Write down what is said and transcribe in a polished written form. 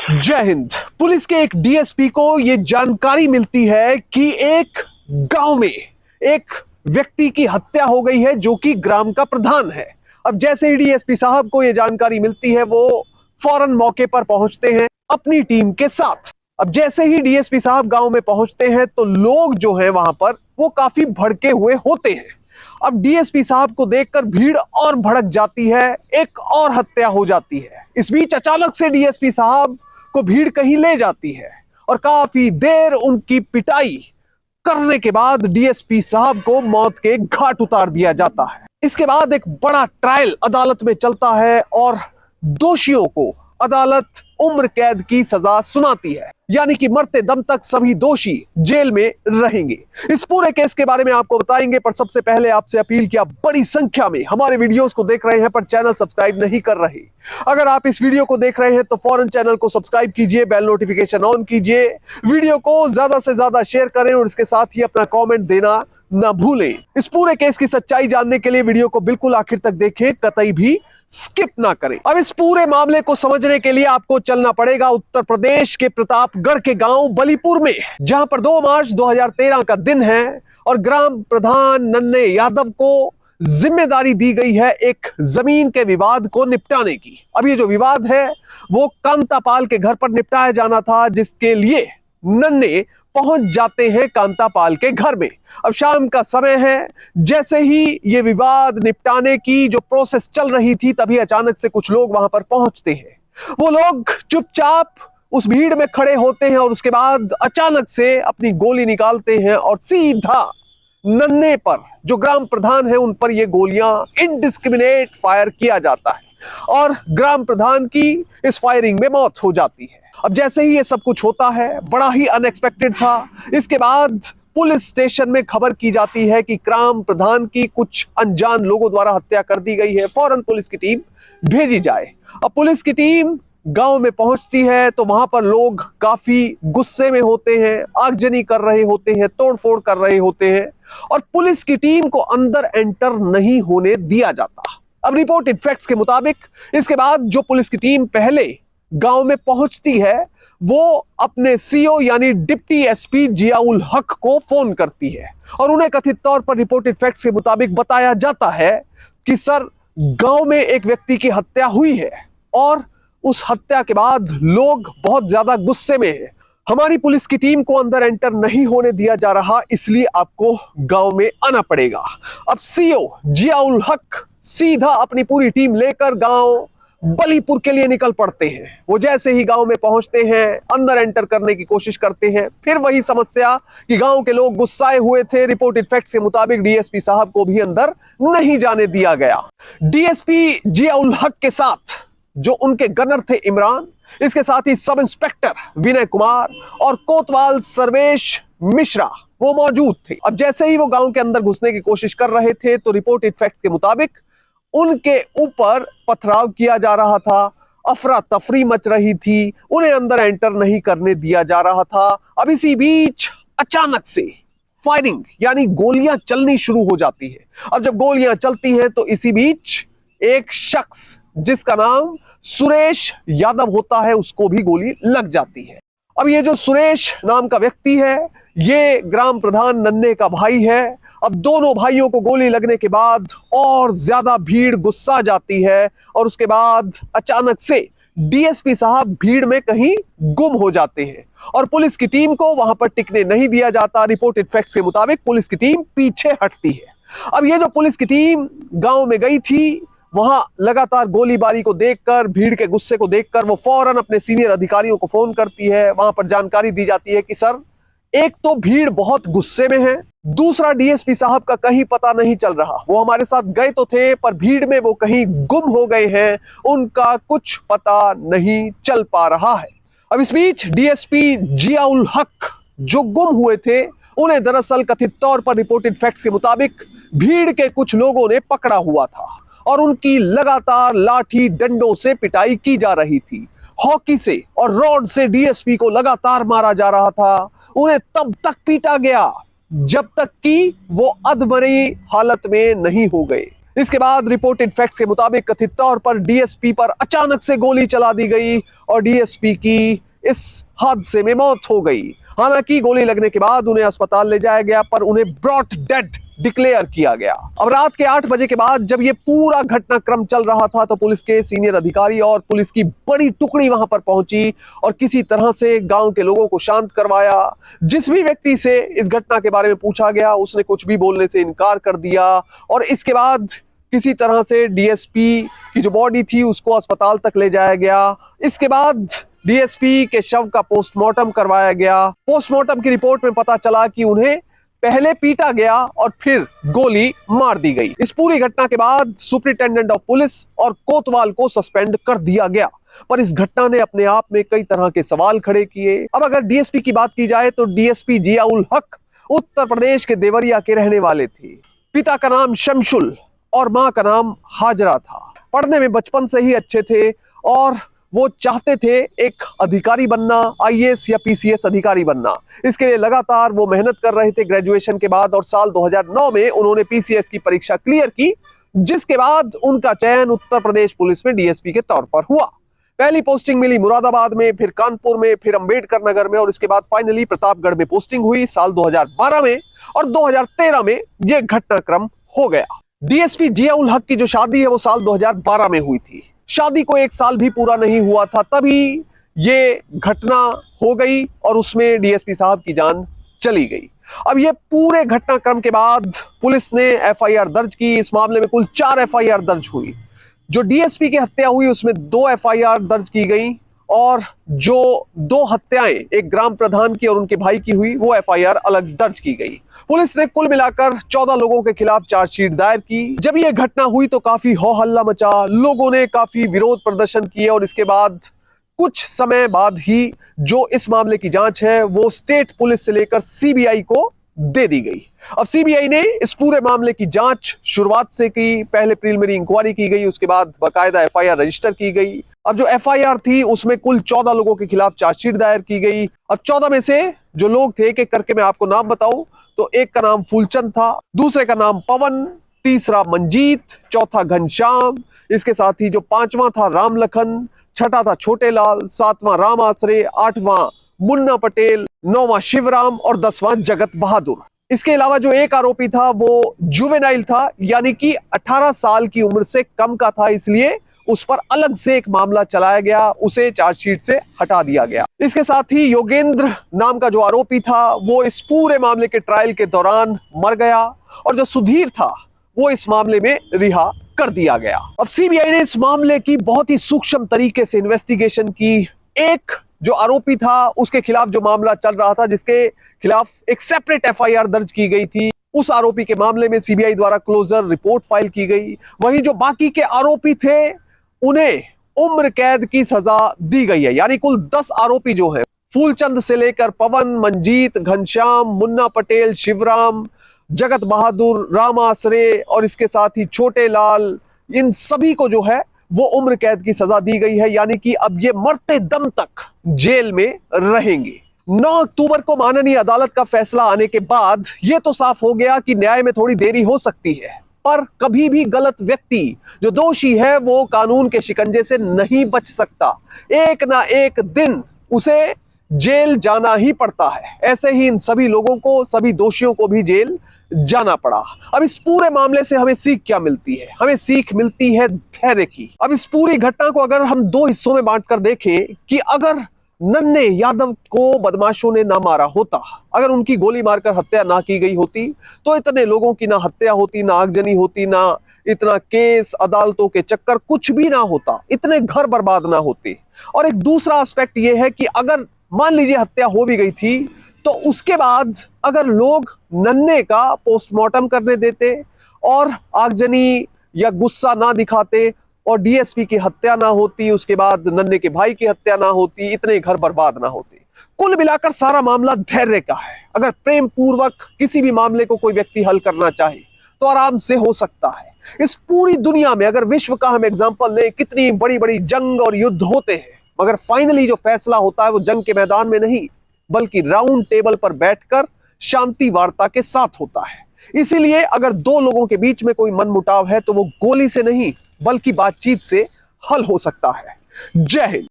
जय हिंद। पुलिस के एक डीएसपी को यह जानकारी मिलती है कि एक गांव में एक व्यक्ति की हत्या हो गई है जो कि ग्राम का प्रधान है। अब जैसे ही डीएसपी साहब को यह जानकारी मिलती है वो फौरन मौके पर पहुंचते हैं अपनी टीम के साथ। अब जैसे ही डीएसपी साहब गांव में पहुंचते हैं तो लोग जो हैं वहां पर वो काफी भड़के हुए होते हैं। अब डीएसपी साहब को देखकर भीड़ और भड़क जाती है, एक और हत्या हो जाती है। इस बीच अचानक से डीएसपी साहब को भीड़ कहीं ले जाती है और काफी देर उनकी पिटाई करने के बाद डीएसपी साहब को मौत के घाट उतार दिया जाता है। इसके बाद एक बड़ा ट्रायल अदालत में चलता है और दोषियों को अदालत उम्र कैद की सजा सुनाती है, यानी कि मरते दम तक सभी दोषी जेल में रहेंगे। इस पूरे केस के बारे में आपको बताएंगे, पर सबसे पहले आपसे अपील कि आप बड़ी संख्या में हमारे वीडियोस को देख रहे हैं पर चैनल सब्सक्राइब नहीं कर रहे। अगर आप इस वीडियो को देख रहे हैं तो फौरन चैनल को सब्सक्राइब कीजिए, बेल नोटिफिकेशन ऑन कीजिए, वीडियो को ज्यादा से ज्यादा शेयर करें और इसके साथ ही अपना कॉमेंट देना ना भूलें। इस पूरे केस की सच्चाई जानने के लिए वीडियो को बिल्कुल आखिर तक देखें, कतई भी स्किप ना करें। अब इस पूरे मामले को समझने के लिए आपको चलना पड़ेगा उत्तर प्रदेश के प्रतापगढ़ के गांव बलीपुर में, जहां पर 2 मार्च 2013 का दिन है और ग्राम प्रधान नन्हे यादव को जिम्मेदारी दी गई है एक जमीन के विवाद को निपटाने की। अब ये जो विवाद है वो कांतापाल के घर पर निपटाया जाना था, जिसके लिए नन्हे पहुंच जाते हैं कांतापाल के घर में। अब शाम का समय है, जैसे ही ये विवाद निपटाने की जो प्रोसेस चल रही थी तभी अचानक से कुछ लोग वहां पर पहुंचते हैं। वो लोग चुपचाप उस भीड़ में खड़े होते हैं और उसके बाद अचानक से अपनी गोली निकालते हैं और सीधा नन्हे पर, जो ग्राम प्रधान है, उन पर ये गोलियां इनडिस्क्रिमिनेट फायर किया जाता है और ग्राम प्रधान की इस फायरिंग में मौत हो जाती है। अब जैसे ही ये सब कुछ होता है, बड़ा ही अनएक्सपेक्टेड था। इसके बाद पुलिस स्टेशन में खबर की जाती है कि ग्राम प्रधान की कुछ अनजान लोगों द्वारा हत्या कर दी गई है, फौरन पुलिस की टीम भेजी जाए। अब पुलिस की टीम गांव में पहुंचती है तो वहां पर लोग काफी गुस्से में होते हैं, आगजनी कर रहे होते हैं, तोड़फोड़ कर रहे होते हैं और पुलिस की टीम को अंदर एंटर नहीं होने दिया जाता। अब रिपोर्टेड फैक्ट्स के मुताबिक इसके बाद जो पुलिस की टीम पहले गांव में पहुंचती है वो अपने सीओ यानी डिप्टी एसपी जियाउल हक को फोन करती है और उन्हें कथित तौर पर रिपोर्टेड फैक्ट्स के मुताबिक बताया जाता है कि सर, गांव में एक व्यक्ति की हत्या हुई है और उस हत्या के बाद लोग बहुत ज्यादा गुस्से में हैं। हमारी पुलिस की टीम को अंदर एंटर नहीं होने दिया जा रहा, इसलिए आपको गांव में आना पड़ेगा। अब सीओ जियाउल हक सीधा अपनी पूरी टीम लेकर गांव बलीपुर के लिए निकल पड़ते हैं। वो जैसे ही गांव में पहुंचते हैं, अंदर एंटर करने की कोशिश करते हैं, फिर वही समस्या कि गांव के लोग गुस्साए हुए थे। रिपोर्टेड फैक्ट्स के मुताबिक डीएसपी साहब को भी अंदर नहीं जाने दिया गया। डीएसपी जियाउल हक के साथ जो उनके गनर थे इमरान, इसके साथ ही सब इंस्पेक्टर विनय कुमार और कोतवाल सर्वेश मिश्रा वो मौजूद थे। अब जैसे ही वो गांव के अंदर घुसने की कोशिश कर रहे थे तो रिपोर्टेड फैक्ट्स के मुताबिक उनके ऊपर पथराव किया जा रहा था, अफरा तफरी मच रही थी, उन्हें अंदर एंटर नहीं करने दिया जा रहा था। अब इसी बीच अचानक से फायरिंग यानी गोलियां चलनी शुरू हो जाती है। अब जब गोलियां चलती हैं तो इसी बीच एक शख्स जिसका नाम सुरेश यादव होता है उसको भी गोली लग जाती है। अब ये जो सुरेश नाम का व्यक्ति है ये ग्राम प्रधान नन्हे का भाई है। अब दोनों भाइयों को गोली लगने के बाद और ज्यादा भीड़ गुस्सा जाती है और उसके बाद अचानक से डीएसपी साहब भीड़ में कहीं गुम हो जाते हैं और पुलिस की टीम को वहां पर टिकने नहीं दिया जाता। रिपोर्टेड फैक्ट्स के मुताबिक पुलिस की टीम पीछे हटती है। अब ये जो पुलिस की टीम गांव में गई थी, वहां लगातार गोलीबारी को देखकर, भीड़ के गुस्से को देखकर वो फौरन अपने सीनियर अधिकारियों को फोन करती है। वहां पर जानकारी दी जाती है कि सर, एक तो भीड़ बहुत गुस्से में है, दूसरा डीएसपी साहब का कहीं पता नहीं चल रहा। वो हमारे साथ गए तो थे पर भीड़ में वो कहीं गुम हो गए हैं, उनका कुछ पता नहीं चल पा रहा है। अब इस बीच डीएसपी जियाउल हक जो गुम हुए थे उन्हें दरअसल कथित तौर पर रिपोर्टेड फैक्ट्स के मुताबिक भीड़ के कुछ लोगों ने पकड़ा हुआ था और उनकी लगातार लाठी डंडों से पिटाई की जा रही थी। हॉकी से और रॉड से डीएसपी को लगातार मारा जा रहा था। उन्हें तब तक पीटा गया जब तक कि वो अधमरी हालत में नहीं हो गए, इसके बाद रिपोर्टेड फैक्ट्स के मुताबिक कथित तौर पर डीएसपी पर अचानक से गोली चला दी गई और डीएसपी की इस हादसे में मौत हो गई। हालांकि गोली लगने के बाद उन्हें अस्पताल ले जाया गया, पर उन्हें ब्रॉट डेड डिक्लेयर किया गया। अब रात के 8 बजे के बाद जब ये पूरा घटनाक्रम चल रहा था तो पुलिस के सीनियर अधिकारी और पुलिस की बड़ी टुकड़ी वहां पर पहुंची और किसी तरह से गांव के लोगों को शांत करवाया। जिस भी व्यक्ति से इस घटना के बारे में पूछा गया उसने कुछ भी बोलने से इनकार कर दिया और इसके बाद किसी तरह से डीएसपी की जो बॉडी थी उसको अस्पताल तक ले जाया गया। इसके बाद डीएसपी के शव का पोस्टमार्टम करवाया गया। पोस्टमार्टम की रिपोर्ट में पता चला कि उन्हें पहले पीटा गया और फिर गोली मार दी गई। इस पूरी घटना के बाद सुपरिटेंडेंट ऑफ पुलिस और कोतवाल को सस्पेंड कर दिया गया, पर इस घटना ने अपने आप में कई तरह के सवाल खड़े किए। अब अगर डीएसपी की बात की जाए तो डीएसपी जियाउल हक उत्तर प्रदेश के देवरिया के रहने वाले थे। पिता का नाम शमशुल और मां का नाम हाजरा था। पढ़ने में बचपन से ही अच्छे थे और वो चाहते थे एक अधिकारी बनना, आईएएस या पीसीएस अधिकारी बनना। इसके लिए लगातार वो मेहनत कर रहे थे ग्रेजुएशन के बाद और साल 2009 में उन्होंने पीसीएस की परीक्षा क्लियर की, जिसके बाद उनका चयन उत्तर प्रदेश पुलिस में डीएसपी के तौर पर हुआ। पहली पोस्टिंग मिली मुरादाबाद में, फिर कानपुर में, फिर अंबेडकर नगर में और इसके बाद फाइनली प्रतापगढ़ में पोस्टिंग हुई साल 2012 में और 2013 में यह घटनाक्रम हो गया। डीएसपी जियाउल हक की जो शादी है वो साल 2012 में हुई थी। शादी को 1 साल भी पूरा नहीं हुआ था तभी ये घटना हो गई और उसमें डीएसपी साहब की जान चली गई। अब ये पूरे घटनाक्रम के बाद पुलिस ने एफआईआर दर्ज की। इस मामले में कुल 4 एफआईआर दर्ज हुई। जो डीएसपी की हत्या हुई उसमें 2 एफआईआर दर्ज की गई और जो 2 हत्याएं एक ग्राम प्रधान की और उनके भाई की हुई वो एफआईआर अलग दर्ज की गई। पुलिस ने कुल मिलाकर 14 लोगों के खिलाफ चार्जशीट दायर की। जब यह घटना हुई तो काफी हो हल्ला मचा, लोगों ने काफी विरोध प्रदर्शन किए और इसके बाद कुछ समय बाद ही जो इस मामले की जांच है वो स्टेट पुलिस से लेकर सीबीआई को दे दी गई। अब सीबीआई ने इस पूरे मामले की जांच शुरुआत से की। पहले प्रीलिमिनरी इंक्वायरी की गई, उसके बाद बाकायदा एफआईआर रजिस्टर की गई। अब जो एफआईआर थी उसमें कुल 14 लोगों के खिलाफ चार्जशीट दायर की गई। अब 14 में से जो लोग थे, एक एक करके मैं आपको नाम बताऊं तो एक का नाम फूलचंद था, दूसरे का नाम पवन, तीसरा मंजीत, चौथा घनश्याम, इसके साथ ही जो 5वां था राम लखन, छठा था छोटे लाल, 7वां राम आसरे, 8वां मुन्ना पटेल, 9वां शिवराम और 10वां जगत बहादुर। इसके अलावा जो एक आरोपी था वो जुवेनाइल था, यानी कि 18 साल की उम्र से कम का था, इसलिए उस पर अलग से एक मामला चलाया गया, उसे चार्जशीट से हटा दिया गया। इसके साथ ही योगेंद्र नाम का जो आरोपी था वो इस पूरे मामले के ट्रायल के दौरान मर गया और जो सुधीर था वो इस मामले में रिहा कर दिया गया। अब सीबीआई ने इस मामले की बहुत ही सूक्ष्म तरीके से इन्वेस्टिगेशन की। एक जो आरोपी था उसके खिलाफ जो मामला चल रहा था, जिसके खिलाफ एक सेपरेट एफआईआर दर्ज की गई थी, उस आरोपी के मामले में सीबीआई द्वारा क्लोजर रिपोर्ट फाइल की गई। वहीं जो बाकी के आरोपी थे उन्हें उम्र कैद की सजा दी गई है, यानी कुल 10 आरोपी जो हैं, फूलचंद से लेकर पवन, मंजीत, घनश्याम, मुन्ना पटेल, शिवराम, जगत बहादुर, राम आसरे और इसके साथ ही छोटे लाल, इन सभी को जो है वो उम्र कैद की सजा दी गई है, यानी कि अब ये मरते दम तक जेल में रहेंगे। 9 अक्टूबर को माननीय अदालत का फैसला आने के बाद ये तो साफ हो गया कि न्याय में थोड़ी देरी हो सकती है, पर कभी भी गलत व्यक्ति जो दोषी है वो कानून के शिकंजे से नहीं बच सकता। एक ना एक दिन उसे जेल जाना ही पड़ता है। ऐसे ही इन सभी लोगों को, सभी दोषियों को भी जेल जाना पड़ा। अब इस पूरे मामले से हमें सीख क्या मिलती है? हमें सीख मिलती है धैर्य की। अब इस पूरी घटना को अगर हम 2 हिस्सों में बांटकर देखें कि अगर नन्हे यादव को बदमाशों ने ना मारा होता, अगर उनकी गोली मारकर हत्या ना की गई होती तो इतने लोगों की ना हत्या होती, ना आगजनी होती, ना इतना केस अदालतों के चक्कर, कुछ भी ना होता, इतने घर बर्बाद ना होते। और एक दूसरा एस्पेक्ट यह है कि अगर मान लीजिए हत्या हो भी गई थी तो उसके बाद अगर लोग नन्हे का पोस्टमार्टम करने देते और आगजनी या गुस्सा ना दिखाते और डीएसपी की हत्या ना होती, उसके बाद नन्हे के भाई की हत्या ना होती, इतने घर बर्बाद ना होते। कुल मिलाकर सारा मामला धैर्य का है। अगर प्रेम पूर्वक किसी भी मामले को कोई व्यक्ति हल करना चाहे तो आराम से हो सकता है। इस पूरी दुनिया में अगर विश्व का हम एग्जांपल लें, कितनी बड़ी बड़ी जंग और युद्ध होते हैं, मगर फाइनली जो फैसला होता है वो जंग के मैदान में नहीं बल्कि राउंड टेबल पर बैठकर शांति वार्ता के साथ होता है। इसीलिए अगर दो लोगों के बीच में कोई मनमुटाव है तो वो गोली से नहीं बल्कि बातचीत से हल हो सकता है। जय हिंद।